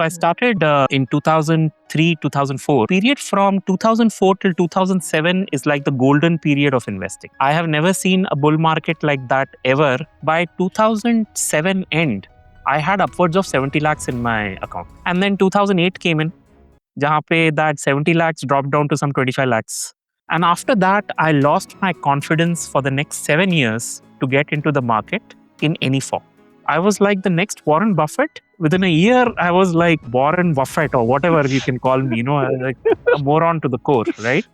I started in 2003, 2004. Period from 2004 till 2007 is like the golden period of investing. I have never seen a bull market like that ever. By 2007 end, I had upwards of 70 lakhs in my account. And then 2008 came in, jahan pe that 70 lakhs dropped down to some 25 lakhs. And after that, I lost my confidence for the next 7 years to get into the market in any form. I was like the next Warren Buffett. Within a year, I was like Warren Buffett or whatever you can call me, like a moron to the core, right?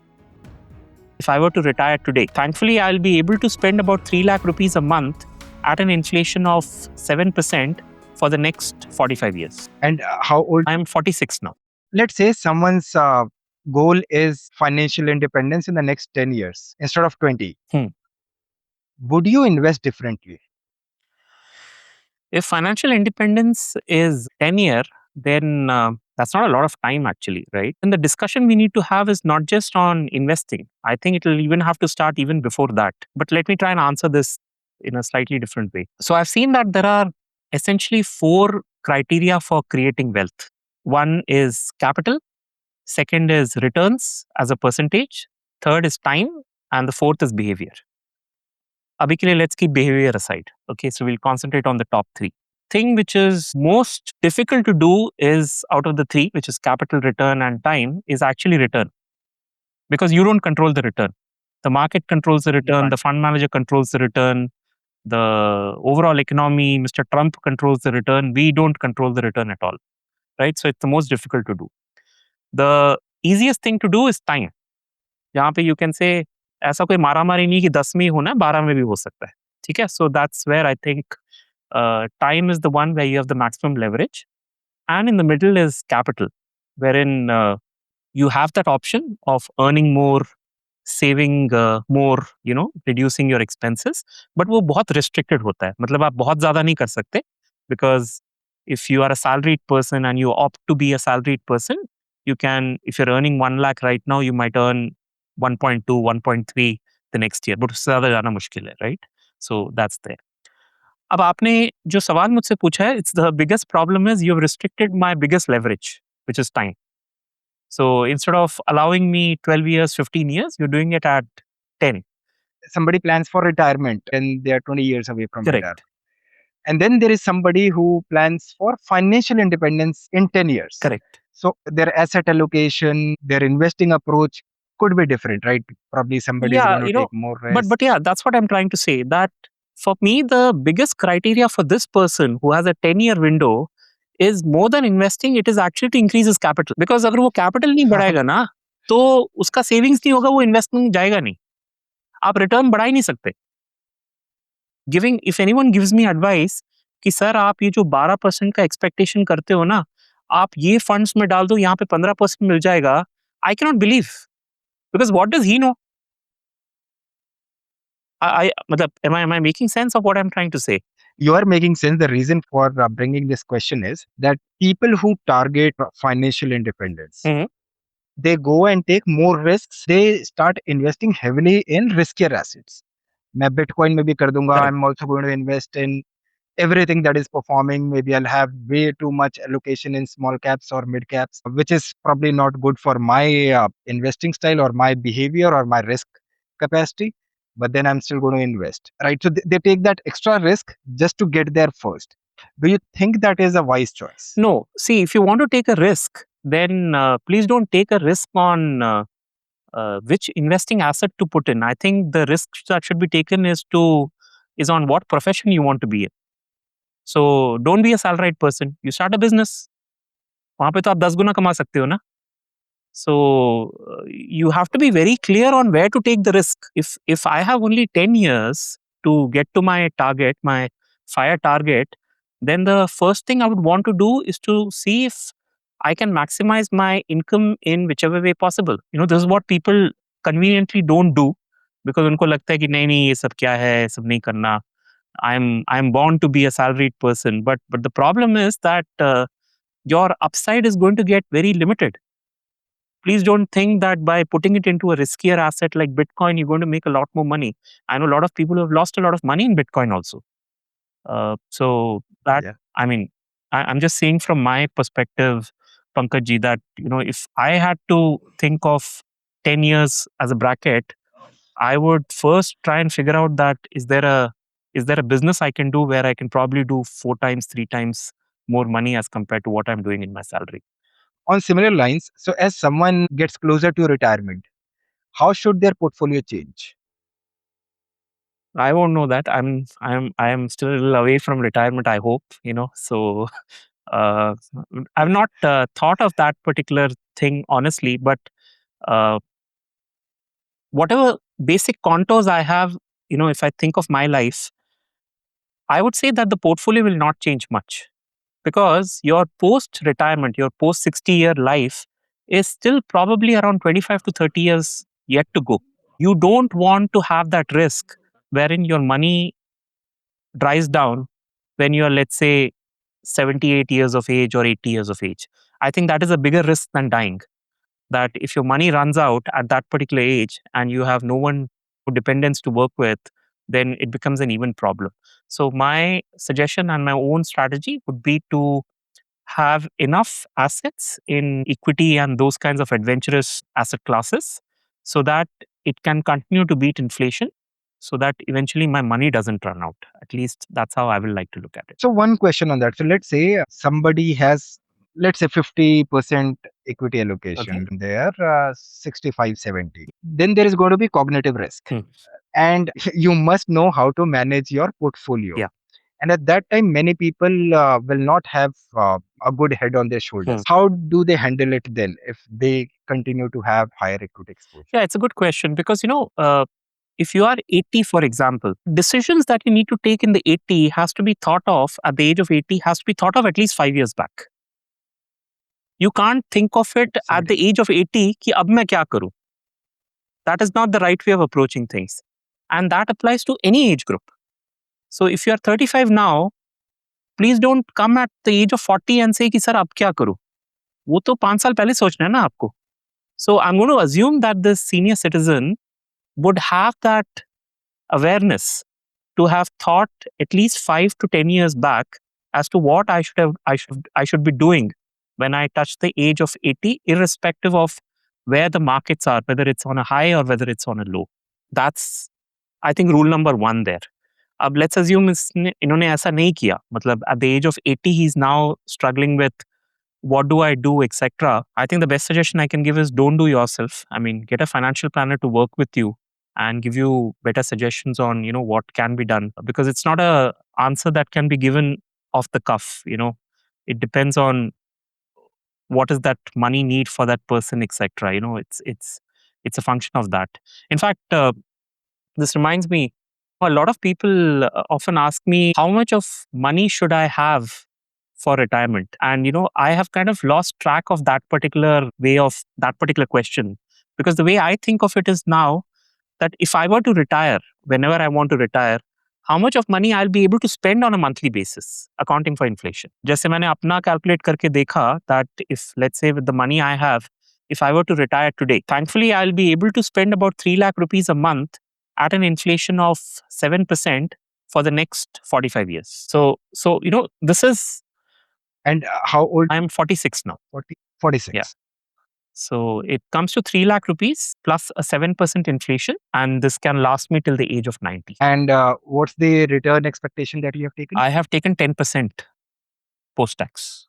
If I were to retire today, thankfully, I'll be able to spend about 3 lakh rupees a month at an inflation of 7% for the next 45 years. And how old? I'm 46 now. Let's say someone's goal is financial independence in the next 10 years instead of 20. Would you invest differently? If financial independence is 10 year, then that's not a lot of time actually, right? And the discussion we need to have is not just on investing. I think it will even have to start even before that. But let me try and answer this in a slightly different way. So I've seen that there are essentially 4 criteria for creating wealth. One is capital, second is returns as a percentage, third is time, and the fourth is behavior. Abhi ke liye, let's keep behavior aside. Okay, so we'll concentrate on the top 3. Thing which is most difficult to do is out of the 3, which is capital, return, and time, is actually return. Because you don't control the return. The market controls the return, the fund manager controls the return, the overall economy, Mr. Trump controls the return. We don't control the return at all. Right? So it's the most difficult to do. The easiest thing to do is time. Yahan pe you can say, ऐसा कोई मारामारी नहीं कि 10 में ही होना है, 12 में भी हो सकता है. ठीक है? So that's where I think time is the one where you have the maximum leverage. And in the middle is capital, wherein you have that option of earning more, saving more, reducing your expenses. But वो बहुत restricted होता है. मतलब आप बहुत ज़्यादा नहीं कर सकते, because if you are a salaried person and you opt to be a salaried person, you can, if you're earning 1 lakh right now, you might earn 1.2, 1.3 the next year. But उससे ज़्यादा जाना मुश्किल है, right? So that's there. अब आपने जो सवाल मुझसे पूछा है, it's the biggest problem is you've restricted my biggest leverage, which is time. So instead of allowing me 12 years, 15 years, you're doing it at 10. Somebody plans for retirement and they are 20 years away from Correct. retirement. And then there is somebody who plans for financial independence in 10 years. Correct. So their asset allocation, their investing approach could be different, right? Probably somebody is going to take more risk. But yeah, that's what I'm trying to say. That for me, the biggest criteria for this person who has a 10-year window is more than investing, it is actually to increase his capital. Because अगर वो capital नहीं बढ़ाएगा ना, तो उसका savings नहीं होगा, वो investment जाएगा नहीं. आप return बढ़ा ही नहीं सकते. If anyone gives me advice कि सर आप ये जो 12% का expectation करते हो ना, आप ये funds में डाल दो, यहाँ पे 15% मिल जाएगा, I cannot believe. Because what does he know? Am I making sense of what I'm trying to say? You are making sense. The reason for bringing this question is that people who target financial independence, they go and take more risks. They start investing heavily in riskier assets. मैं Bitcoin में भी कर दूंगा. I'm also going to invest in everything that is performing. Maybe I'll have way too much allocation in small caps or mid caps, which is probably not good for my investing style or my behavior or my risk capacity. But then I'm still going to invest, right? So they take that extra risk just to get there first. Do you think that is a wise choice? No. See, if you want to take a risk, then please don't take a risk on which investing asset to put in. I think the risk that should be taken is on what profession you want to be in. So don't be a salaried person. You start a business. वहाँ पे तो आप 10 गुना कमा सकते हो ना. So you have to be very clear on where to take the risk. If I have only 10 years to get to my target, my FIRE target, then the first thing I would want to do is to see if I can maximize my income in whichever way possible. This is what people conveniently don't do, because उनको लगता है कि नहीं ये सब क्या है, सब नहीं करना. I'm born to be a salaried person, but the problem is that your upside is going to get very limited. Please don't think that by putting it into a riskier asset like Bitcoin, you're going to make a lot more money. I know a lot of people who have lost a lot of money in Bitcoin also. So that, I mean, I'm just saying from my perspective, Pankaj ji, that if I had to think of 10 years as a bracket, I would first try and figure out that is there a business I can do where I can probably do 4 times, 3 times more money as compared to what I'm doing in my salary. On similar lines, so as someone gets closer to retirement, how should their portfolio change? I won't know that. I am still a little away from retirement, I hope, so uh, I've not thought of that particular thing honestly, but uh, whatever basic contours I have, if I think of my life, I would say that the portfolio will not change much because your post retirement, your post 60-year life is still probably around 25 to 30 years yet to go. You don't want to have that risk wherein your money dries down when you're, let's say, 78 years of age or 80 years of age. I think that is a bigger risk than dying. That if your money runs out at that particular age and you have no one dependents to work with, then it becomes an even problem. So my suggestion and my own strategy would be to have enough assets in equity and those kinds of adventurous asset classes so that it can continue to beat inflation, so that eventually my money doesn't run out. At least that's how I will like to look at it. So one question on that. So let's say somebody has, let's say 50% equity Okay. allocation, there 65, 70. Then there is going to be cognitive risk. And you must know how to manage your portfolio. Yeah. And at that time, many people will not have a good head on their shoulders. How do they handle it then if they continue to have higher equity exposure? Yeah, it's a good question because, if you are 80, for example, decisions that you need to take in the 80 has to be thought of at the age of 80, has to be thought of at least 5 years back. You can't think of it at the age of 80 कि अब मैं क्या करूं. That is not the right way of approaching things. And that applies to any age group. So if you are 35 now, please don't come at the age of 40 and say कि sir अब क्या करूं. वो तो 5 साल पहले सोचना है ना आपको. So I'm going to assume that this senior citizen would have that awareness to have thought at least 5 to 10 years back as to what I should be doing when I touch the age of 80, irrespective of where the markets are, whether it's on a high or whether it's on a low. That's, I think, rule number one there. अब let's assume इन्होंने ऐसा नहीं किया, मतलब at the age of 80 he's now struggling with what do I do, etc. I think the best suggestion I can give is don't do yourself. I mean, get a financial planner to work with you and give you better suggestions on what can be done, because it's not a answer that can be given off the cuff. It depends on what is that money need for that person, etc. It's a function of that. In fact, this reminds me, a lot of people often ask me how much of money should I have for retirement, and I have kind of lost track of that particular question, because the way I think of it is now that if I were to retire, whenever I want to retire, how much of money I'll be able to spend on a monthly basis, accounting for inflation. जैसे मैंने अपना calculate करके देखा that if, let's say, with the money I have, if I were to retire today, thankfully I'll be able to spend about 3 lakh rupees a month at an inflation of 7% for the next 45 years. So this is. And how old? I'm 46 now. 46. Yeah. So it comes to 3 lakh rupees plus a 7% inflation, and this can last me till the age of 90. And what's the return expectation that you have taken? I have taken 10% post tax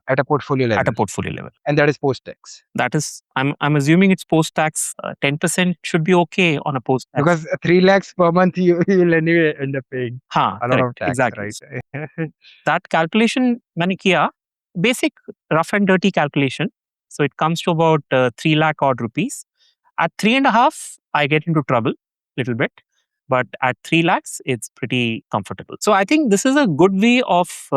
At a portfolio level. at a portfolio level. And that is post tax. That is, I'm assuming it's post tax. 10% should be okay on a post tax. Because 3 lakhs per month, you will anyway end up paying a lot of tax, exactly. right? That calculation मैंने किया, basic rough and dirty calculation. So it comes to about 3 lakh odd rupees. At 3.5, I get into trouble little bit, but at 3 lakhs, it's pretty comfortable. So I think this is a good way of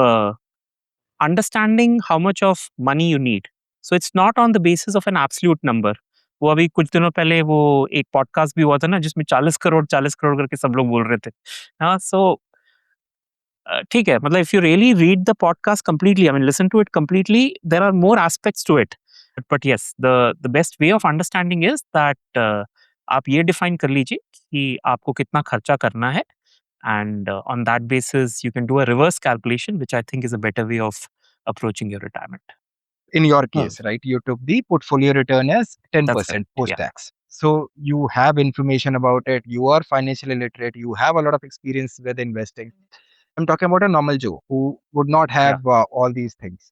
understanding how much of money you need. So it's not on the basis of an absolute number. वो अभी कुछ दिनों पहले वो एक podcast भी हुआ था ना, जिसमें 40 करोड़ करके सब लोग बोल रहे थे. हाँ, so ठीक है, मतलब if you really read the podcast completely, I mean listen to it completely, there are more aspects to it. But yes, the best way of understanding is that आप ये define कर लीजिए कि आपको कितना खर्चा करना है, and on that basis you can do a reverse calculation, which I think is a better way of approaching your retirement. In your case, right, you took the portfolio return as 10% post tax. So you have information about it. You are financially literate. You have a lot of experience with investing. I'm talking about a normal Joe who would not have all these things.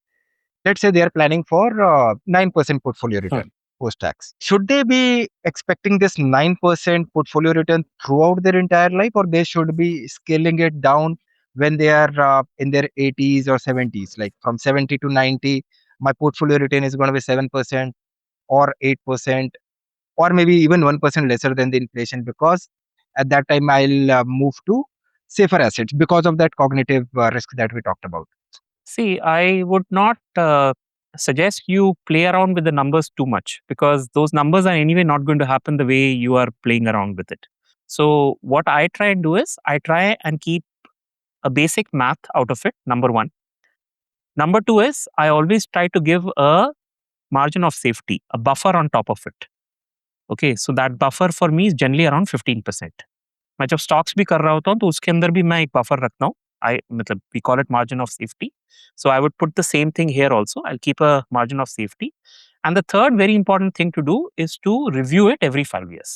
Let's say they are planning for 9% portfolio return post tax. Should they be expecting this 9% portfolio return throughout their entire life, or they should be scaling it down when they are in their 80s or 70s, like from 70 to 90? My portfolio return is going to be 7% or 8%, or maybe even 1% lesser than the inflation, because at that time I'll move to safer assets because of that cognitive risk that we talked about. See, I would not suggest you play around with the numbers too much, because those numbers are anyway not going to happen the way you are playing around with it. So, what I try and do is I try and keep a basic math out of it, number one. Number two is I always try to give a margin of safety, a buffer on top of it. Okay, so that buffer for me is generally around 15%. मैं जब stocks भी कर रहा होता हूँ तो उसके अंदर भी मैं एक बफर रखता हूँ. आई मतलब we call it margin of safety. So I would put the same thing here also. I keep a margin of safety. And the third very important thing to do is to review it every 5 years.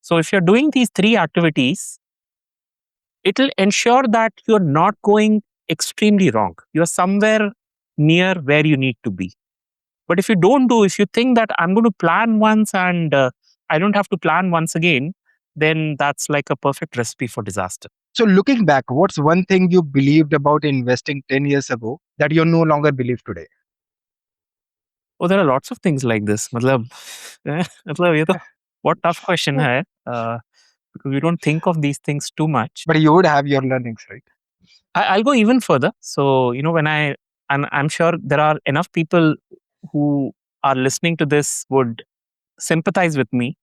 So if you're doing these three activities, it will ensure that you're not going extremely wrong. You're somewhere near where you need to be. But if you don't do, if you think that I'm going to plan once and I don't have to plan once again, then that's like a perfect recipe for disaster. So looking back, what's one thing you believed about investing 10 years ago that you no longer believe today? Oh, there are lots of things like this. मतलब, मतलब ये तो what tough question है. Because we don't think of these things too much. But you would have your learnings, right? I'll go even further. So, and I'm sure there are enough people who are listening to this would sympathize with me.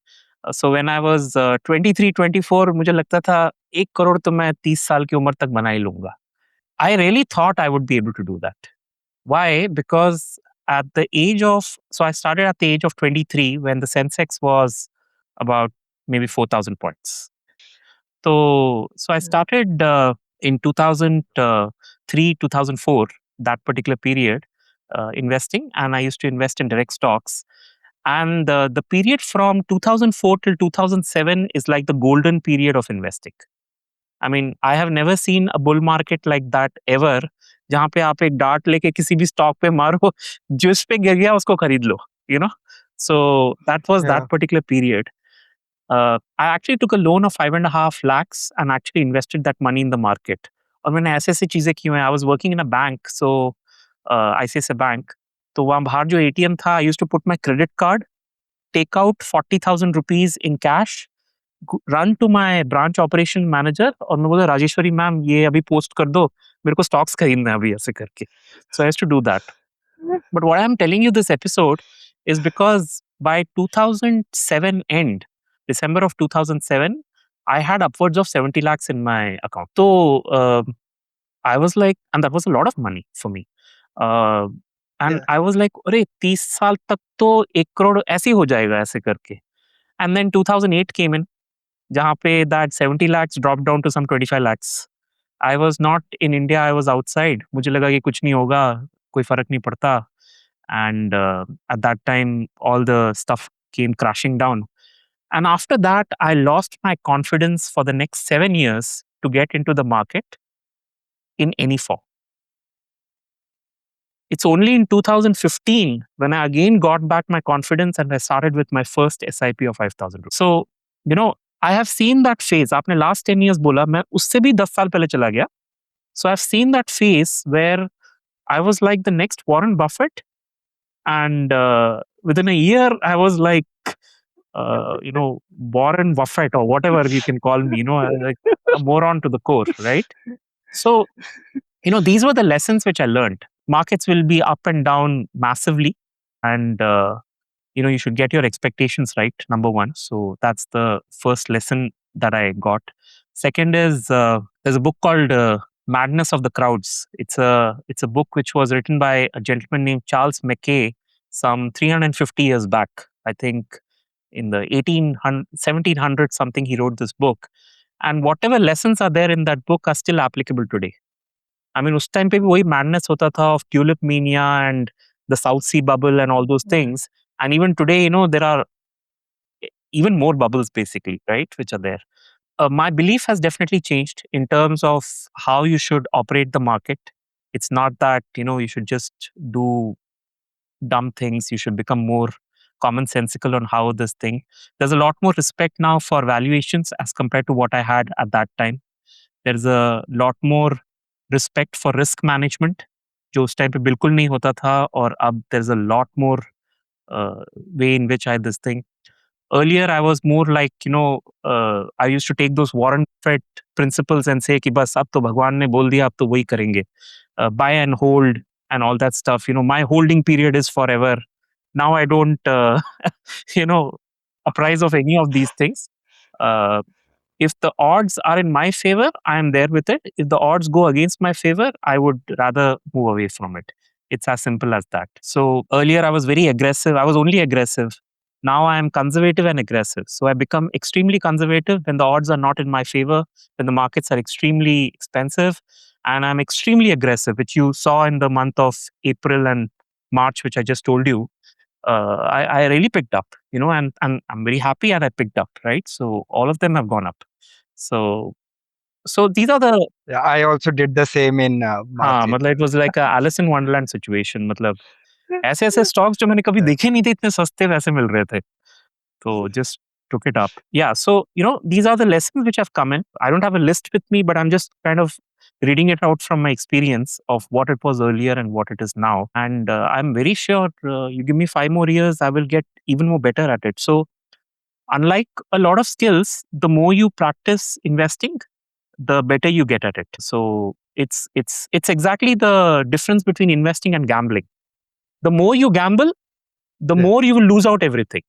So when I was 23, 24, मुझे लगता था 1 करोड़ तो मैं 30 साल की उम्र तक बना ही लूंगा. I really thought I would be able to do that. Why? Because so I started at the age of 23 when the Sensex was about maybe 4,000 points. So I started in 2003, 2004, that particular period, investing, and I used to invest in direct stocks. And the period from 2004 till 2007 is like the golden period of investing. I mean, I have never seen a bull market like that ever, जहाँ पे आप एक dart लेके किसी भी stock पे मारो, जिस पे गिर गया उसको खरीद लो, you know. So that was that particular period. I actually took a loan of 5.5 lakhs and actually invested that money in the market. और मैंने ऐसे ऐसी चीजें की हुई हैं. I was working in a bank, so ICICI Bank. तो वहाँ बाहर जो ATM था, I used to put my credit card, take out 40,000 rupees in cash, run to my branch operation manager और मैं बोला राजेश्वरी मैम ये अभी पोस्ट कर दो, मेरे को स्टॉक्स खरीदना है अभी ऐसे करके. So I used to do that. But what I'm telling you this episode is because by 2007 end, December of 2007, I had upwards of 70 lakhs in my account. So I was like, and that was a lot of money for me. And I was like, अरे 30 साल तक तो 1 करोड़ ऐसे ही हो जाएगा ऐसे करके. And then 2008 came in, जहाँ पे that 70 lakhs dropped down to some 25 lakhs. I was not in India, I was outside. मुझे लगा कि कुछ नहीं होगा, कोई फर्क नहीं पड़ता. And at that time, all the stuff came crashing down. And after that, I lost my confidence for the next 7 years to get into the market in any form. It's only in 2015 when I again got back my confidence and I started with my first SIP of 5,000 rupees. So, I have seen that phase. आपने last 10 years बोला, मैं उससे भी 10 साल पहले चला गया. So I've seen that phase where I was like the next Warren Buffett, and within a year I was like, Warren Buffett or whatever you can call me. Like a moron to the core, right? So these were the lessons which I learned. Markets will be up and down massively, and you should get your expectations right, number one. So that's the first lesson that I got. Second is there's a book called Madness of the Crowds. It's a book which was written by a gentleman named Charles Mackay some 350 years back. I think in the 1700 something he wrote this book. And whatever lessons are there in that book are still applicable today. I mean, उस time पे भी वही madness होता था of tulip mania and the South Sea bubble and all those things. And even today, there are even more bubbles basically, right, which are there. My belief has definitely changed in terms of how you should operate the market. It's not that, you should just do dumb things. You should become more commonsensical on how this thing. There's a lot more respect now for valuations as compared to what I had at that time. There's a lot more respect for risk management, जो उस time पे बिल्कुल नहीं होता था, और अब there's a lot more way in which I this thing. Earlier, I was more like, I used to take those Warren Buffett principles and say कि बस अब तो भगवान ने बोल दिया, अब तो वही करेंगे. Buy and hold and all that stuff. My holding period is forever. Now I don't, you know, apprise of any of these things. Uh, if the odds are in my favor, I am there with it. If the odds go against my favor, I would rather move away from it. It's as simple as that. So earlier I was very aggressive. I was only aggressive. Now I am conservative and aggressive. So I become extremely conservative when the odds are not in my favor, when the markets are extremely expensive, and I'm extremely aggressive, which you saw in the month of April and March, which I just told you. I really picked up, and I'm very happy and I picked up, right? So all of them have gone up. So these are the Yeah, I also did the same in March, हाँ, मतलब it April. was like a Alice in Wonderland situation. मतलब ऐसे stocks जो मैंने कभी Yeah. देखे नहीं थे, इतने सस्ते वैसे मिल रहे थे. So just took it up. Yeah. So, these are the lessons which have come in. I don't have a list with me, but I'm just kind of reading it out from my experience of what it was earlier and what it is now. And I'm very sure you give me 5 more years, I will get even more better at it. So, unlike a lot of skills, the more you practice investing, the better you get at it. So, it's exactly the difference between investing and gambling. The more you gamble, the Yeah. more you will lose out everything,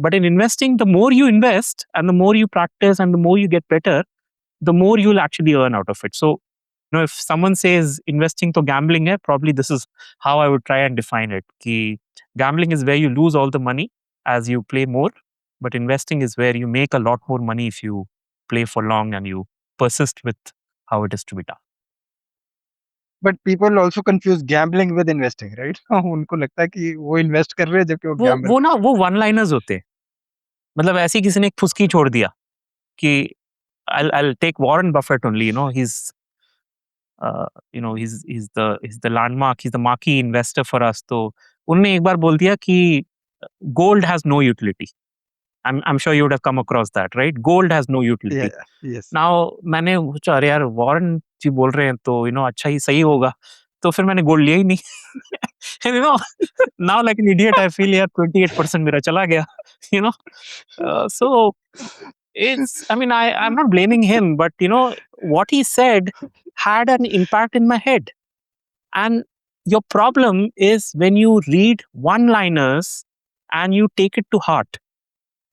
But in investing, the more you invest and the more you practice and the more you get better, the more you'll actually earn out of it. So, if someone says investing to gambling hai, probably this is how I would try and define it. Ki gambling is where you lose all the money as you play more, but investing is where you make a lot more money if you play for long and you persist with how it is to be done. But people also confuse gambling with investing, right? उनको लगता है कि वो invest कर रहे हैं जबकि वो gamble कर रहे वो वन लाइनर्स होते हैं. मतलब ऐसे ही किसी ने एक फुसकी छोड़ दिया कि I'll take Warren Buffett only. He's the landmark. He's the marquee investor for us. तो उनने एक बार बोल दिया कि gold has no utility. I'm sure you would have come across that, right? Gold has no हैं. utility. Yeah, yes. Now मैंने सोचा अरे यार वॉरेन जी बोल रहे हैं तो अच्छा ही सही होगा. तो फिर मैंने गोल्ड लिया ही नहीं. And now like an idiot I feel यार 28% मेरा चला गया. you know so I mean, I'm not blaming him, but what he said had an impact in my head. And your problem is when you read one liners and you take it to heart,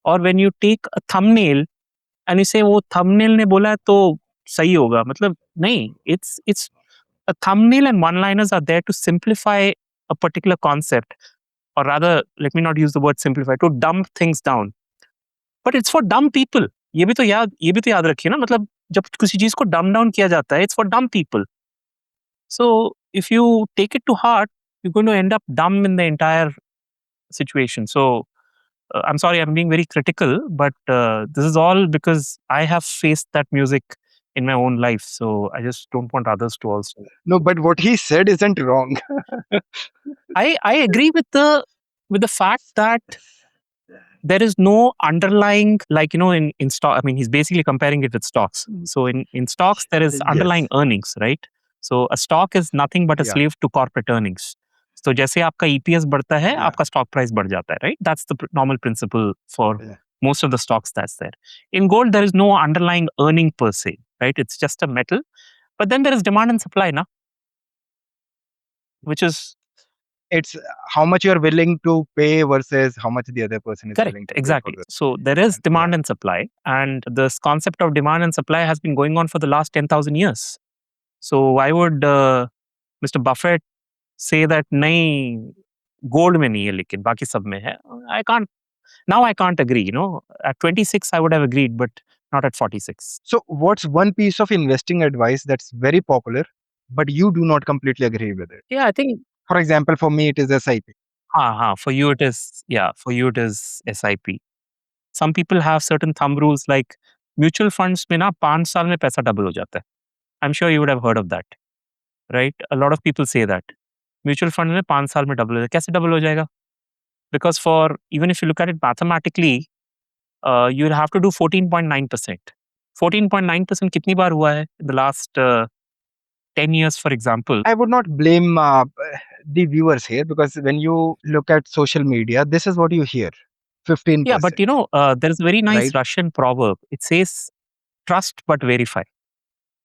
or when you take a thumbnail and you say वो thumbnail ने बोला तो सही होगा. मतलब नहीं, it's a thumbnail and one liners are there to simplify a particular concept, or rather let me not use the word simplify, to dumb things down. But it's for dumb people. ये भी तो याद रखिए ना. मतलब जब किसी चीज को डम डाउन किया जाता है, it's for dumb people. So if you take it to heart, you going to end up dumb in the entire situation. So I'm sorry, I'm being very critical, but this is all because I have faced that music in my own life. So I just don't want others to also. No, but what he said isn't wrong. I agree with the fact that there is no underlying, like in stock. I mean, he's basically comparing it with stocks. So in stocks there is underlying Yes. earnings, right? So a stock is nothing but a Yeah. slave to corporate earnings. So जैसे आपका EPS बढ़ता है, Yeah. आपका stock price बढ़ जाता है, right? That's the normal principle for Yeah. most of the stocks that's there. In gold there is no underlying earning per se, right? It's just a metal. But then there is demand and supply, na? Which is It's how much you're willing to pay versus how much the other person is willing correct, to pay for exactly. the. So there is And yeah. demand and supply, and this concept of demand and supply has been going on for the last 10,000 years. So why would Mr. Buffett say that नहीं gold में नहीं है लेकिन बाकी सब में है? I can't. Now I can't agree. At 26 I would have agreed, but not at 46. So, what's one piece of investing advice that's very popular but you do not completely agree with it. Yeah, I think. For example, for me, it is SIP. For you it is, yeah, for you it is SIP. Some people have certain thumb rules like mutual funds में ना 5 साल में पैसा double हो जाता है. I'm sure you would have heard of that, right? A lot of people say that. Mutual fund में 5 साल में डबल हो जाएगा. कैसे डबल हो जाएगा? Because for even if you look at it mathematically, you'll have to do 14.9%. 14.9% कितनी बार हुआ है in the last 10 years, for example? I would not blame the viewers here, because when you look at social media, this is what you hear, 15%. Yeah, but there's a very nice right? Russian proverb. It says, trust but verify.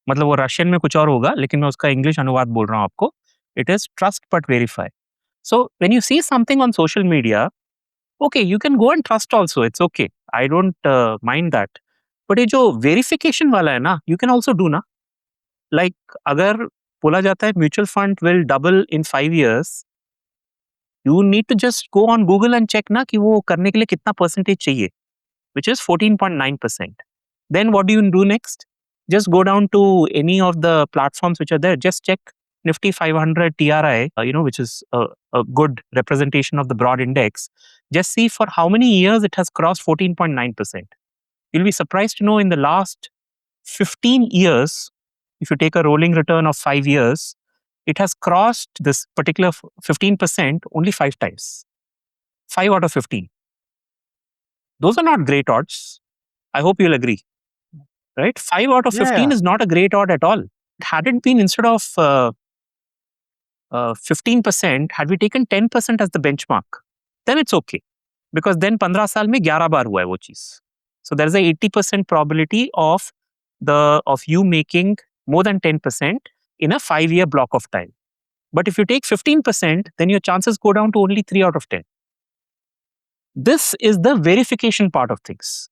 मतलब वो Russian में कुछ और होगा, लेकिन मैं उसका English अनुवाद बोल रहा हूँ आपको. It is trust but verify. So when you see something on social media, okay, you can go and trust also. It's okay. I don't mind that. But ये जो verification वाला है ना, you can also do ना. Like अगर बोला जाता है mutual fund will double in 5 years, you need to just go on Google and check ना कि वो करने के लिए कितना percentage चाहिए, which is 14.9%. Then what do you do next? Just go down to any of the platforms which are there. Just check Nifty 500 TRI, which is a good representation of the broad index. Just see for how many years it has crossed 14.9%. You'll be surprised to know in the last 15 years, if you take a rolling return of 5 years, it has crossed this particular 15% only 5 times. 5 out of 15. Those are not great odds. I hope you'll agree. Right? 5 out of 15 is not a great odd at all. Had it been instead of 15%, had we taken 10% as the benchmark, then it's okay. Because then 15 साल में 11 बार हुआ है वो चीज. So there's a 80% probability of you making more than 10% in a 5-year block of time. But if you take 15%, then your chances go down to only 3 out of 10. This is the verification part of things.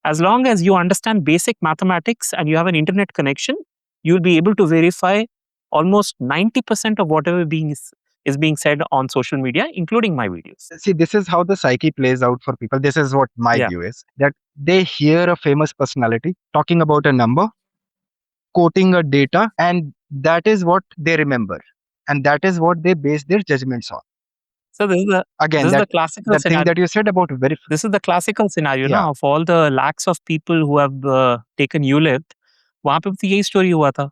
As long as you understand basic mathematics and you have an internet connection, you'll be able to verify almost 90% of whatever is being said on social media, including my videos. See, this is how the psyche plays out for people. This is what my view is, that they hear a famous personality talking about a number, quoting a data, and that is what they remember. And that is what they base their judgments on. So this is the classical that thing that you said about this is the classical scenario Yeah. of all the lakhs of people who have taken ULIP. वहाँ पे भी यही story हुआ था.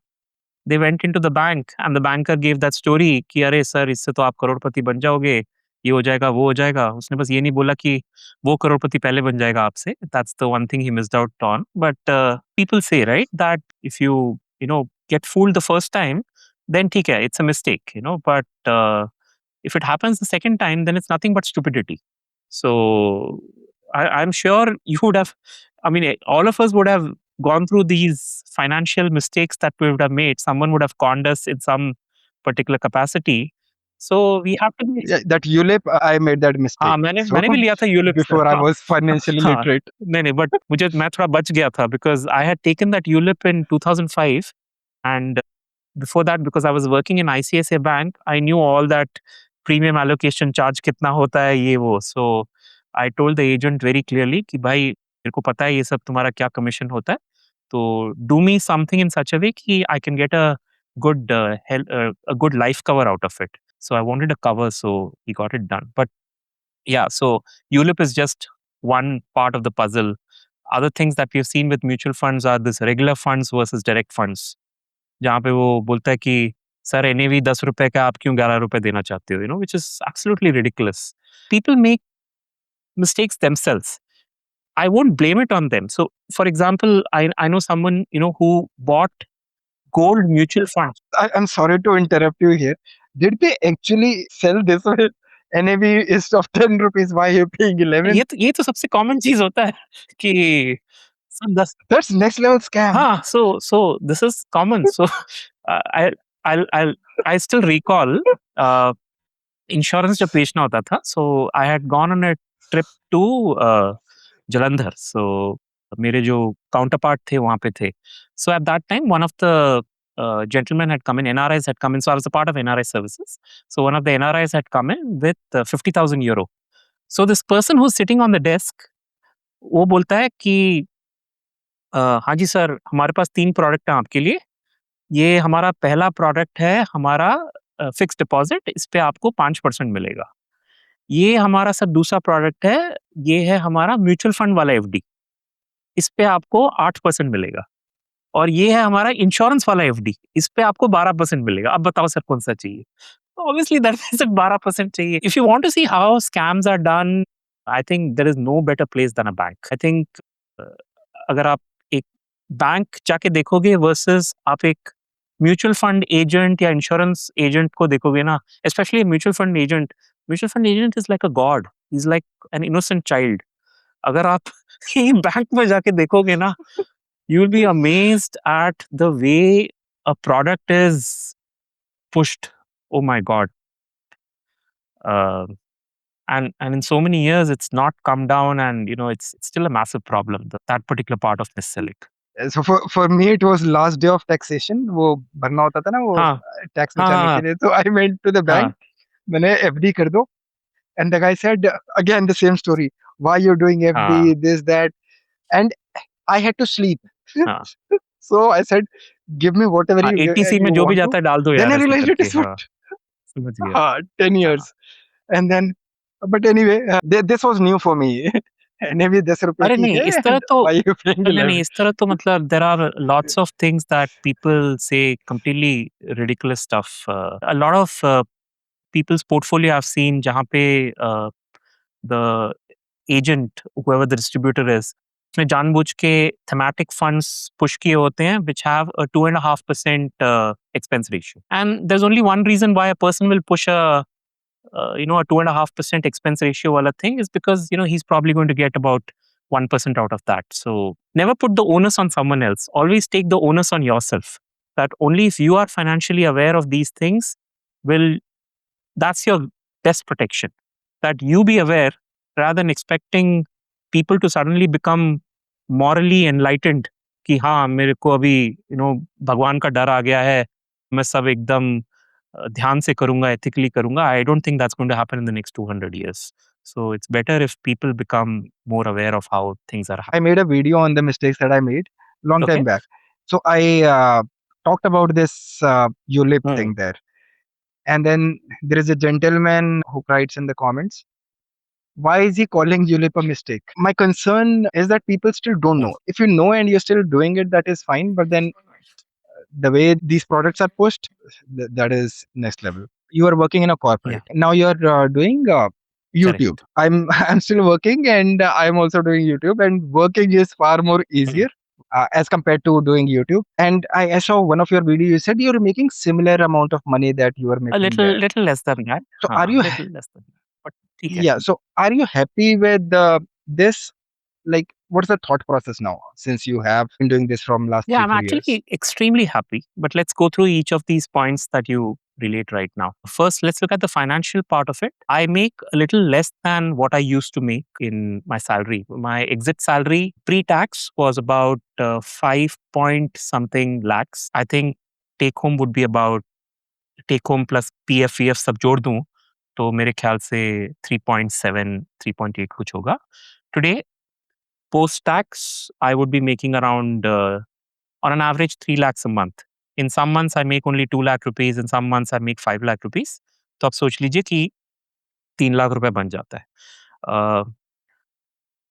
They went into the bank and the banker gave that story कि अरे sir इससे तो आप करोड़पति बन जाओगे, ये हो जाएगा वो हो जाएगा. उसने बस ये नहीं बोला कि वो करोड़पति पहले बन जाएगा आपसे. That's the one thing he missed out on. But people say, right, that if you get fooled the first time, then ठीक है, it's a mistake, but if it happens the second time, then it's nothing but stupidity. So I'm sure you would have, all of us would have gone through these financial mistakes that we would have made. Someone would have conned us in some particular capacity. So we have to be. Yeah, that ULIP, I made that mistake. मैंने भी लिया था ULIP before I was financially literate. नहीं, but मैं थोड़ा बच गया था because I had taken that ULIP in 2005, and before that, because I was working in ICICI Bank, I knew all that premium allocation charge कितना होता है ये वो. So I told the agent very clearly कि भाई मेरे को पता है ये सब तुम्हारा क्या commission होता है. तो do me something in such a way कि I can get a good a good life cover out of it. So I wanted a cover, so he got it done. But yeah, so ULIP is just one part of the puzzle. Other things that we've seen with mutual funds are this regular funds versus direct funds. जहाँ पे वो बोलता है कि sir NAV 10 रुपए का आप क्यों 11 रुपए देना चाहते हो, which is absolutely ridiculous. People make mistakes themselves. I won't blame it on them. So, for example, I know someone who bought gold mutual funds. I'm sorry to interrupt you here. Did they actually sell this way? NAV is of 10 rupees. Why are you paying 11? ये तो सबसे common चीज होता है कि That's next level scam. हाँ, so this is common. So I still recall insurance जब बेचना होता था. So I had gone on a trip to Jalandhar. So मेरे जो counterpart थे वहाँ पे थे. So at that time, one of the gentlemen had come in, NRIs had come in. So I was a part of NRI services. So one of the NRIs had come in with 50,000 euro. So this person who's sitting on the desk, वो बोलता है कि हाँ जी sir, हमारे पास 3 product हैं आपके लिए. ये हमारा पहला प्रोडक्ट है, हमारा फिक्स डिपॉजिट, इस पे आपको 5% मिलेगा। ये हमारा सर दूसरा प्रोडक्ट है, ये है हमारा म्यूचुअल फंड वाला एफडी, इस पे आपको 8% मिलेगा। और ये है हमारा इंश्योरेंस वाला एफडी, इस पे आपको 12% मिलेगा। अब बताओ सर कौन सा चाहिए? Obviously that is 12% चाहिए। If you want to see how scams are done, I think there is no better place than a bank. I think अगर आप एक बैंक जाके देखोगे वर्सेस आप एक म्यूचुअल फंड एजेंट या इंश्योरेंस एजेंट को देखोगे ना, specially mutual fund agent is like a God, is like an innocent child. अगर आप ये बैंक में जाके देखोगे ना, you will be amazed at the way a product is pushed. Oh my god. Uh, and in so many years it's not come down, and it's still a massive problem, that particular part of this selling. So for me it was last day of taxation. वो भरना होता था ना वो हाँ tax हाँ बचाने के हाँ लिए. So I went to the bank. हाँ मैंने FD कर दो. And the guy said again the same story. Why you're doing हाँ FD, this, that. And I had to sleep. हाँ So I said, give me whatever हाँ, ATC में you जो भी want to. जाता है डाल दो Then यार I ऐसे realized it करके। is हाँ, what? समझ गया। 10 हाँ, years. And then, but anyway, this was new for me. And maybe 10 रुपए अरे ठीक नहीं, इस है. तरह And तो why you paying नहीं नहीं, 11? इस तरह तो मतलब there are lots of things that people say completely ridiculous stuff. A lot of people's portfolio I've seen जहाँ पे the agent, whoever the distributor is, उसने जानबूझ के thematic funds push किए होते हैं which have a 2.5% expense ratio. And there's only one reason why a person will push a 2.5% expense ratio wala thing is because he's probably going to get about 1% out of that. So never put the onus on someone else. Always take the onus on yourself. That only if you are financially aware of these things will that's your best protection. That you be aware rather than expecting people to suddenly become morally enlightened कि हाँ मेरे को अभी भगवान का डर आ गया है, मैं सब एकदम ध्यान से करूंगा, ethically करूंगा. I don't think that's going to happen in the next 200 years. So it's better if people become more aware of how things are I happening. made a video on the mistakes that I made long Okay. time back. So I talked about this ULIP thing there. And then there is a gentleman who writes in the comments, why is he calling ULIP a mistake? My concern is that people still don't know. If you know and you're still doing it, that is fine. But then the way these products are pushed, that is next level. You are working in a corporate. Yeah. Now you're doing YouTube. Correct. I'm still working, and I'm also doing YouTube. And working is far more easier as compared to doing YouTube. And I saw one of your videos. You said you're making similar amount of money that you are A making little there. little less than that. So are हाँ, you little less than that. But ठीक है. yeah? So are you happy with this? Like, what's the thought process now since you have been doing this from last Yeah, three I'm four years? actually extremely happy. But let's go through each of these points that you relate right now. First, let's look at the financial part of it. I make a little less than what I used to make in my salary. My exit salary pre tax was about 5 point something lakhs. I think take home would be about take home plus PF, VF सब जोड़ दूं तो मेरे ख्याल से 3.7, 3.8 कुछ होगा. Today, post tax, I would be making around on an average 3 lakhs a month. In some months I make only 2 lakh rupees, in some months I make 5 lakh rupees. तो आप सोच लीजिए कि 3 लाख रुपए बन जाता है. Uh,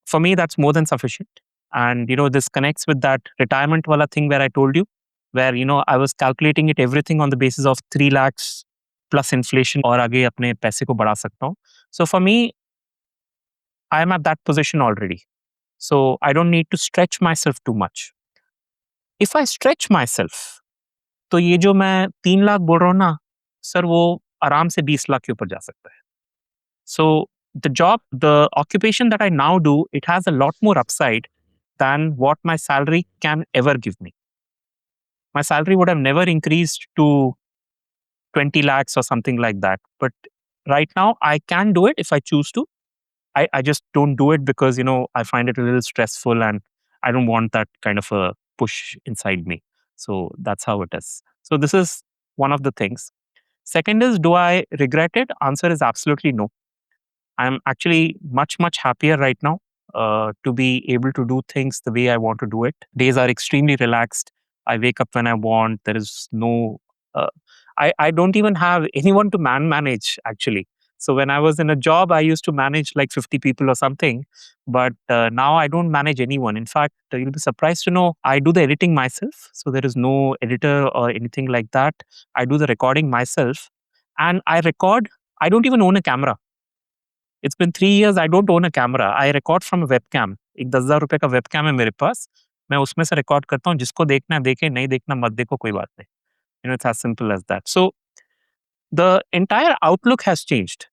for me that's more than sufficient. And this connects with that retirement wala thing where I told you, where I was calculating it everything on the basis of 3 lakhs plus inflation और आगे अपने पैसे को बढ़ा सकता हूँ. So for me, I am at that position already. So I don't need to stretch myself too much. If I stretch myself, तो ये जो मैं 3 लाख बोल रहा हूँ ना, सर वो आराम से 20 लाख के ऊपर जा सकता है. So the occupation that I now do, it has a lot more upside than what my salary can ever give me. My salary would have never increased to 20 lakhs or something like that. But right now I can do it if I choose to. I just don't do it because, I find it a little stressful and I don't want that kind of a push inside me. So that's how it is. So this is one of the things. Second is, do I regret it? Answer is absolutely no. I'm actually much, much happier right now to be able to do things the way I want to do it. Days are extremely relaxed. I wake up when I want. There is no, I don't even have anyone to manage actually. So when I was in a job, I used to manage like 50 people or something. But now I don't manage anyone. In fact, you'll be surprised to know I do the editing myself. So there is no editor or anything like that. I do the recording myself. And I record, I don't even own a camera. It's been 3 years, I don't own a camera. I record from a webcam. एक 10,000 रुपए का webcam है मेरे पास. मैं उसमें से record करता हूँ. जिसको देखना है देखे, नहीं देखना मत देखो, कोई बात नहीं. It's as simple as that. So the entire outlook has changed.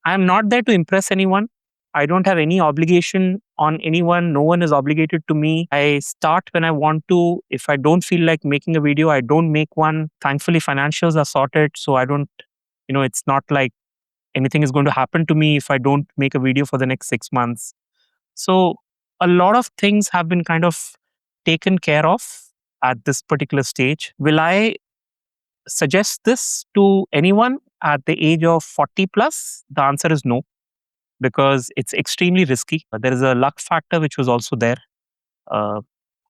I am not there to impress anyone. I don't have any obligation on anyone. No one is obligated to me. I start when I want to. If I don't feel like making a video, I don't make one. Thankfully, financials are sorted. So I don't, it's not like anything is going to happen to me if I don't make a video for the next 6 months. So a lot of things have been kind of taken care of at this particular stage. Will I suggest this to anyone at the age of 40 plus? The answer is no, because it's extremely risky. There is a luck factor which was also there.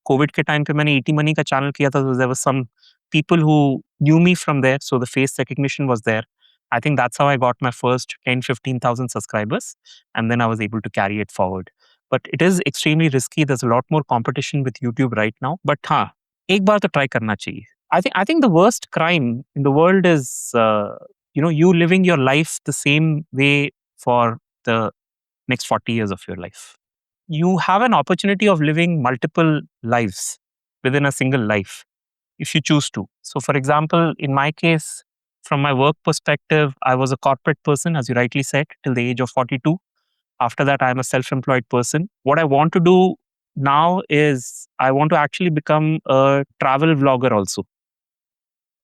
Covid के time पे मैंने ET Money का channel किया था, तो there was some people who knew me from there, so the face recognition was there. I think that's how I got my first 10-15,000 subscribers, and then I was able to carry it forward. But it is extremely risky. There's a lot more competition with YouTube right now. But हाँ, एक बार तो try करना चाहिए. I think the worst crime in the world is you living your life the same way for the next 40 years of your life. You have an opportunity of living multiple lives within a single life if you choose to. So, for example, in my case, from my work perspective, I was a corporate person, as you rightly said, till the age of 42. After that, I'm a self employed person. What I want to do now is I want to actually become a travel vlogger also.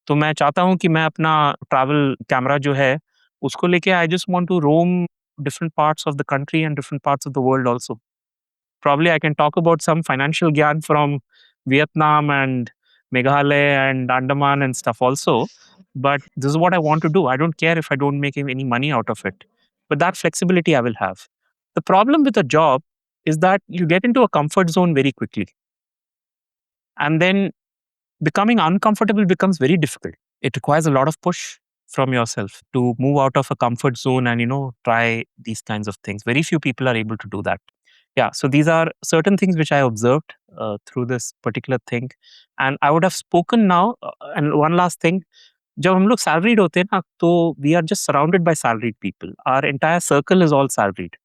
तो मैं चाहता हूँ कि मैं अपना travel camera जो है उसको लेके I just want to roam different parts of the country and different parts of the world also. Probably I can talk about some financial gyan from Vietnam and Meghalaya and Andaman and stuff also. But this is what I want to do. I don't care if I don't make any money out of it. But that flexibility I will have. The problem with a job is that you get into a comfort zone very quickly. And then becoming uncomfortable becomes very difficult. It requires a lot of push from yourself to move out of a comfort zone and, try these kinds of things. Very few people are able to do that. Yeah, so these are certain things which I observed through this particular thing. And I would have spoken now. And one last thing, जब हम लोग salaried होते हैं ना, तो we are just surrounded by salaried people. Our entire circle is all salaried.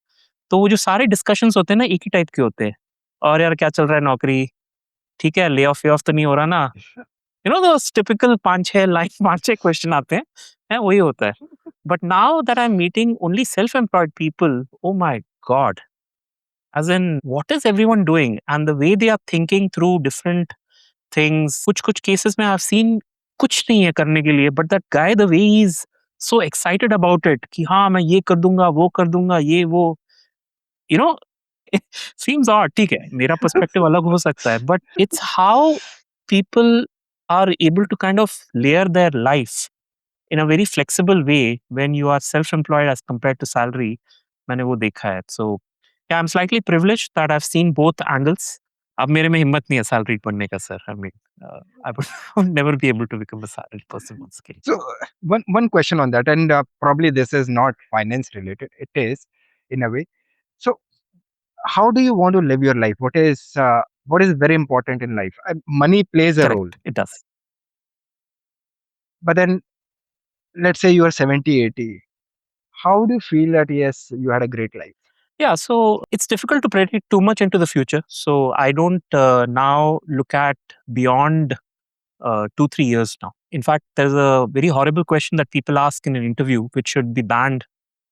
तो वो जो सारे discussions होते हैं ना, एक ही टाइप के होते हैं. और यार क्या चल रहा है नौकरी? ठीक है, ले ऑफ तो नहीं हो रहा ना? those typical 5-6 लाइन 5-6 क्वेश्चन आते हैं, वही होता है. But now that I'm meeting only self-employed people, oh my God. As in, what is everyone doing? And the way they are thinking through different things. कुछ cases में I've seen कुछ नहीं है करने के लिए, but that guy, the way he's so excited about it, कि हाँ मैं ये कर दूंगा, वो कर दूंगा, ये वो, you know, seems odd. ठीक है, मेरा perspective अलग हो सकता है, but it's how people are able to kind of layer their life in a very flexible way when you are self-employed as compared to salary. मैंने वो देखा है. So yeah, I'm slightly privileged that I've seen both angles. अब मेरे में हिम्मत नहीं है salary बनने का, sir. I mean, I would never be able to become a salaried person once again. So one question on that, and probably this is not finance related. It is in a way. So how do you want to live your life? What is very important in life? Money plays a role, Correct, it does. but then let's say you are 70, 80. How do you feel that yes, you had a great life? Yeah, so it's difficult to predict too much into the future. So I don't now look at beyond 2-3 years now. In fact, there's a very horrible question that people ask in an interview, which should be banned,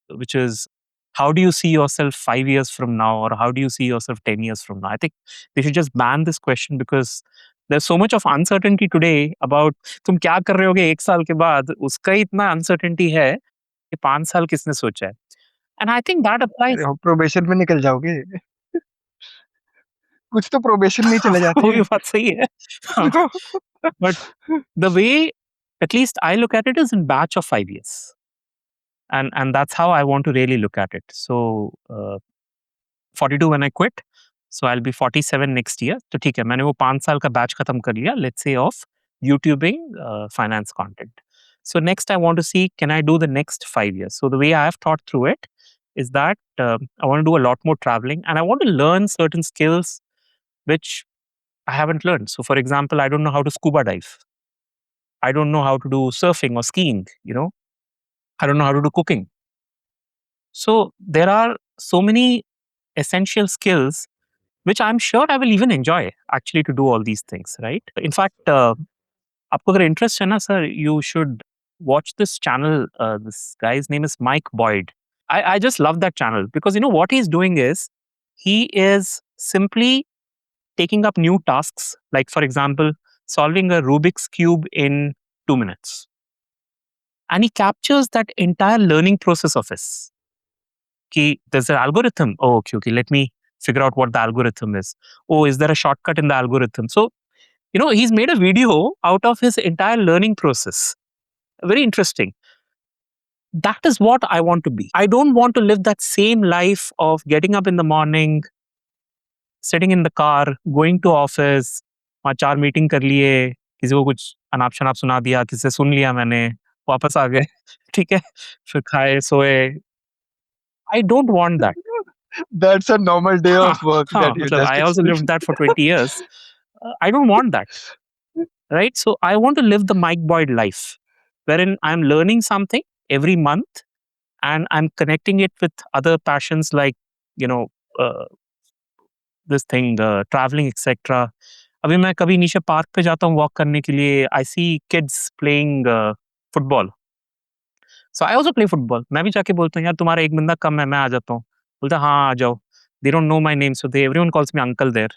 which is, how do you see yourself 5 years from now, or how do you see yourself 10 years from now? I think they should just ban this question, because there's so much of uncertainty today about तुम क्या कर रहे होगे 1 साल के बाद, उसका ही इतना uncertainty है कि 5 साल किसने सोचा है. And I think that applies. अरे, प्रोबेशन में निकल जाओगे. कुछ तो प्रोबेशन में ही चले जाते वो भी हैं. बात सही है. हाँ. But the way, at least I look at it, is in batch of 5 years. And that's how I want to really look at it. So 42 when I quit. So I'll be 47 next year. तो ठीक है, मैंने वो 5 साल का batch खत्म कर लिया, let's say of YouTubing finance content. So next I want to see, can I do the next 5 years? So the way I have thought through it is that I want to do a lot more traveling and I want to learn certain skills which I haven't learned. So for example, I don't know how to scuba dive. I don't know how to do surfing or skiing, I don't know how to do cooking. So there are so many essential skills which I'm sure I will even enjoy actually to do all these things, right? In fact, आपको अगर interest है ना sir, you should watch this channel. This guy's name is Mike Boyd. I just love that channel because what he's doing is he is simply taking up new tasks, like for example, solving a Rubik's cube in 2 minutes. And he captures that entire learning process of his. There's an algorithm. Oh, okay, let me figure out what the algorithm is. Oh, is there a shortcut in the algorithm? So, he's made a video out of his entire learning process. Very interesting. That is what I want to be. I don't want to live that same life of getting up in the morning, sitting in the car, going to office, 5-4 meeting कर लिए, किसी को कुछ अनाप शनाप सुना दिया, किसी से सुन लिया मैंने, वापस आ गए, ठीक है, फिर खाए सोए. I don't want that. That's a normal day of work that you just I also explained. lived that for 20 years. I don't want that, right? So I want to live the Mike Boyd life, wherein I'm learning something every month and I'm connecting it with other passions like, you know, uh, this thing, traveling, etc. अभी मैं कभी नीचे park पे जाता हूँ walk करने के लिए, I see kids playing football. So I also play football. मैं भी जाके बोलता हूँ यार तुम्हारा एक बंदा कम है, मैं आ जाता हूँ. बोलता हाँ आ जाओ. They don't know my name, so everyone calls me uncle there.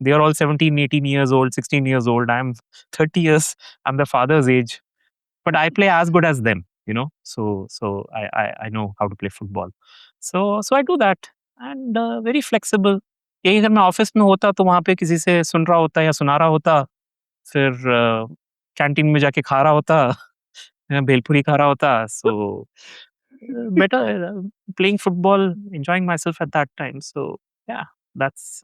They are all 17, 18 years old, 16 years old. I'm 30 years. I'm the father's age. But I play as good as them. So I know how to play football. So I do that. And very flexible. यही अगर मैं office में होता तो वहाँ पे किसी से सुन रहा होता या सुना रहा होता, फिर कैंटीन में जाके खा रहा होता, भेलपुरी खा रहा होता. So better playing football, enjoying myself at that time. So yeah, that's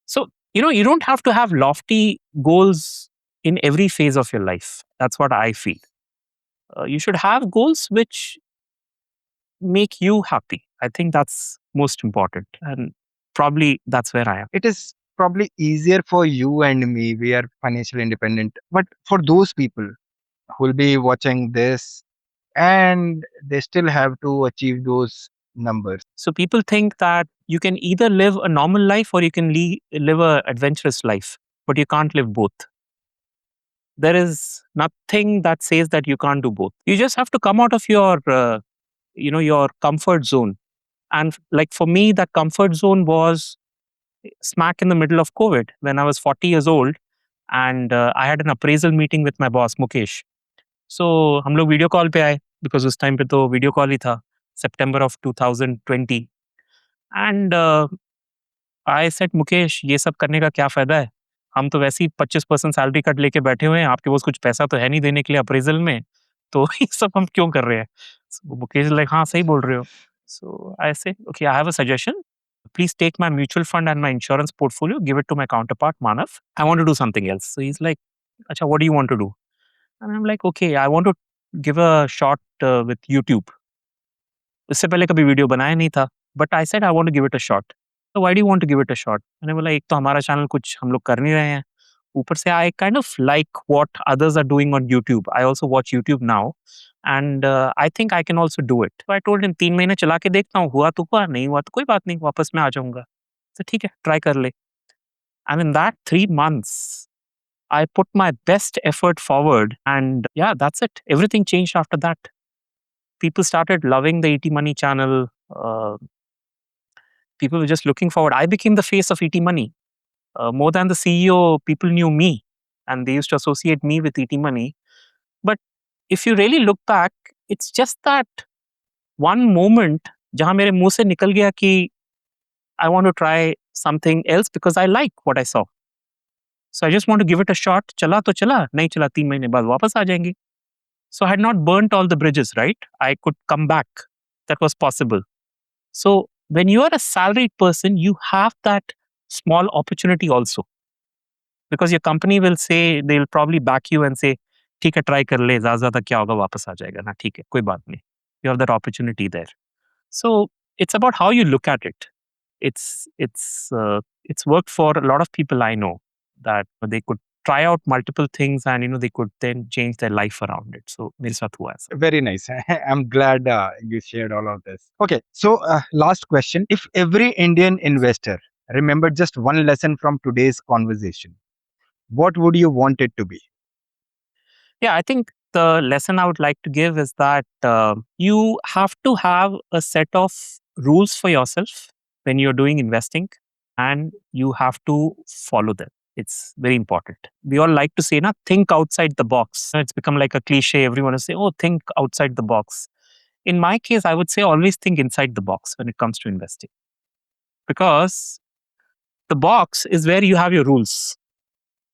so you don't have to have lofty goals in every phase of your life. That's what I feel. You should have goals which make you happy. I think that's most important, and probably that's where I am. It is probably easier for you and me. We are financially independent. But for those people who will be watching this and they still have to achieve those numbers. So people think that you can either live a normal life or you can live a adventurous life, but you can't live both. There is nothing that says that you can't do both. You just have to come out of your your comfort zone. And like for me, that comfort zone was smack in the middle of COVID when I was 40 years old and I had an appraisal meeting with my boss Mukesh. So हम लोग video call पे आए because उस time पे तो video call ही था, September of 2020. And I said Mukesh ये सब करने का क्या फायदा है, हम तो वैसे ही 25% सैलरी कट लेके बैठे हुए हैं, आपके पास कुछ पैसा तो है नहीं देने के लिए अप्रेजल में, तो ये सब हम क्यों कर रहे हैं. So मुकेश लाइक हाँ सही बोल रहे हो. So I say okay, I have a suggestion. Please take my mutual fund and my insurance portfolio, give it to my counterpart Manav. I want to do something else. So he's like, Acha, what do you want to do? And I'm like, okay, I want to give a shot with YouTube. इससे पहले कभी video बनाया नहीं था, but I said I want to give it a shot. तो why do you want to give it a shot? मैंने बोला एक तो हमारा चैनल कुछ हम लोग कर नहीं रहे हैं, ऊपर से I kind of like what others are doing on YouTube. I also watch YouTube now and I think I can also do it. I told him 3 महीने चला के देखता हूँ, हुआ तो हुआ, नहीं हुआ तो कोई बात नहीं, वापस मैं आ जाऊंगा. तो ठीक है, ट्राई कर ले. And in that 3 months I put my best effort forward and yeah, that's it. Everything changed after that. People started loving the ET Money channel. Uh, People were just looking forward. I became the face of ET Money. More than the CEO, people knew me and they used to associate me with ET Money. But if you really look back, it's just that one moment जहाँ मेरे मुंह से निकल गया कि I want to try something else because I like what I saw. So I just want to give it a shot. चला तो चला, नहीं चला 3 महीने बाद वापस आ जाएंगे. So I had not burnt all the bridges, right? I could come back. That was possible. So when you are a salaried person, you have that small opportunity also, because your company will say, they'll probably back you and say, ठीक है try कर ले, ज़्यादा क्या होगा, वापस आ जाएगा ना, ठीक है कोई बात नहीं. You have that opportunity there. So it's about how you look at it. It's worked for a lot of people I know, that they could try out multiple things and they could then change their life around it. So मेरे साथ हुआ ऐसा. Very nice. I'm glad you shared all of this. Okay, so last question. If every Indian investor remembered just one lesson from today's conversation, what would you want it to be? Yeah, I think the lesson I would like to give is that you have to have a set of rules for yourself when you're doing investing, and you have to follow them. It's very important. We all like to say, na, think outside the box. It's become like a cliche. Everyone will say, oh, think outside the box. In my case, I would say always think inside the box when it comes to investing, because the box is where you have your rules.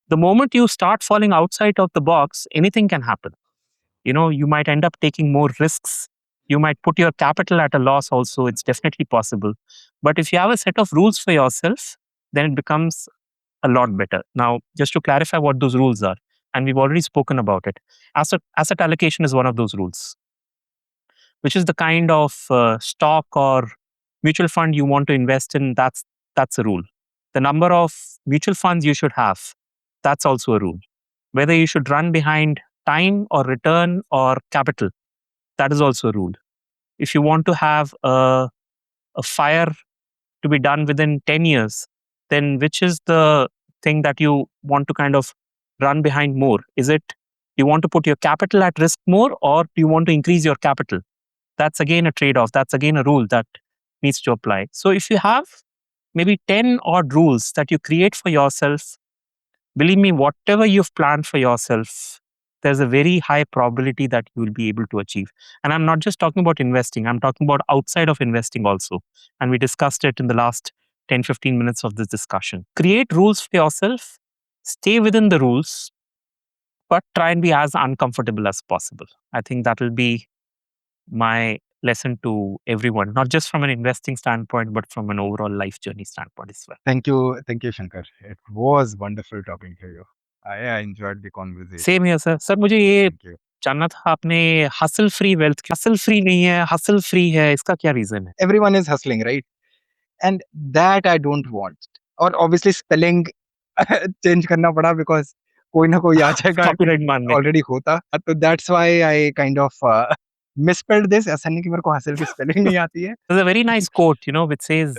The moment you start falling outside of the box, anything can happen. You might end up taking more risks. You might put your capital at a loss also. It's definitely possible. But if you have a set of rules for yourself, then it becomes a lot better. Now, just to clarify what those rules are, and we've already spoken about it, asset allocation is one of those rules, which is the kind of stock or mutual fund you want to invest in. That's a rule. The number of mutual funds you should have, that's also a rule. Whether you should run behind time or return or capital, that is also a rule. If you want to have a fire to be done within 10 years, then which is the thing that you want to kind of run behind more? Is it you want to put your capital at risk more, or do you want to increase your capital? That's again a trade off. That's again a rule that needs to apply. So if you have maybe 10 odd rules that you create for yourself, believe me, whatever you've planned for yourself, there's a very high probability that you will be able to achieve. And I'm not just talking about investing, I'm talking about outside of investing also. And we discussed it in the last 10, 15 minutes of this discussion. Create rules for yourself, stay within the rules, but try and be as uncomfortable as possible. I think that will be my lesson to everyone, not just from an investing standpoint, but from an overall life journey standpoint as well. Thank you, Shankar. It was wonderful talking to you. I enjoyed the conversation. Same here sir. Sir मुझे ये Thank you. जानना था, आपने hustle free wealth, hustle free नहीं है, hustle free है, इसका क्या रीजन है? Everyone is hustling, right? And that I don't want. Or obviously spelling change करना पड़ा because कोई ना कोई आ जाएगा कॉपीराइट मारने. already होता. So that's why I kind of misspelled this. ऐसा नहीं कि मेरे को हसल की spelling नहीं आती है. There's a very nice quote, which says,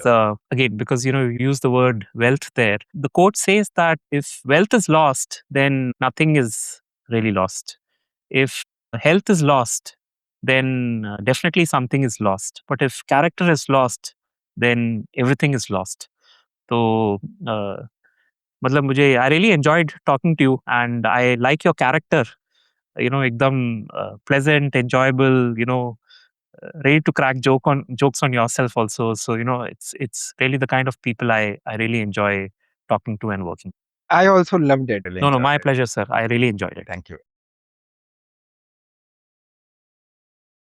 again, because, you use the word wealth there. The quote says that if wealth is lost, then nothing is really lost. If health is lost, then definitely something is lost. But if character is lost, then everything is lost. So, मतलब मुझे, I really enjoyed talking to you, and I like your character. एकदम pleasant, enjoyable, ready to crack jokes on yourself also. So it's really the kind of people I really enjoy talking to and working. I also loved it. No, my pleasure, sir. I really enjoyed it. Thank you.